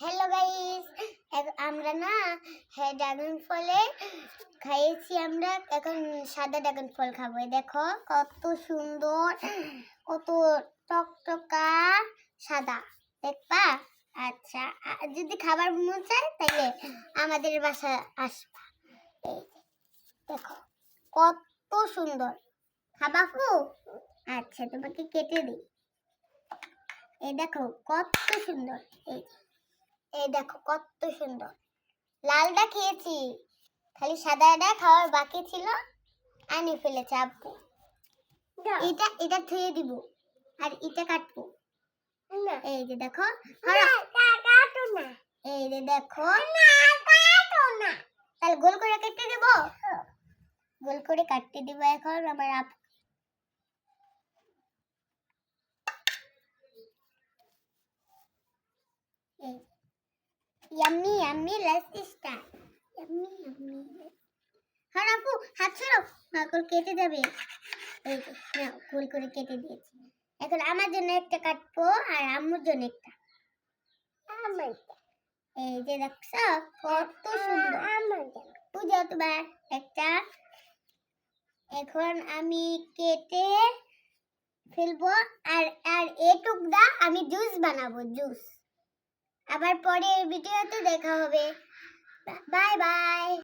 Hello guys, আমরা না dragon ফলে খাইয়েছি। আমরা এখন সাদা ড্রাগন ফল খাবো। দেখো কত সুন্দর, কত টকটকা সাদা, দেখবা? আচ্ছা, যদি খাবার মন চায় তাহলে আমাদের বাসা আসবা। এই দেখো কত সুন্দর, খাবা ফু? আচ্ছা, তোমাকে কেটে দিই। এই দেখো কত সুন্দর, এই দেখো কত সুন্দর। লালটা খেয়েছি, খালি সাদাটা খাওয়ার বাকি ছিল, আনি ফেলেছে আব্বু। এটা থুয়ে দিব আর এটা কাটবো। এই যে দেখো, এই যে দেখো, তাহলে গোল করে কেটে দেব, গোল করে কাটতে দিব এখন আমার আপু। Yummy, yummy, let's start. Yummy, yummy. হ্যাঁ আপু, হাত ছাড়ো, গোল কেটে যাবে। এই যে নাও, গোল করে কেটে দিয়েছি। এখন আমার জন্য একটা কাটবো আর আম্মুর জন্য একটা। এই যে দেখছো কত সুন্দর। বুঝো তোমার একটা। এখন আমি কেটে ফেলবো আর আর এটুকটা আমি জুস বানাবো, জুস। আবার পরে ভিডিওতে দেখা হবে। Bye bye.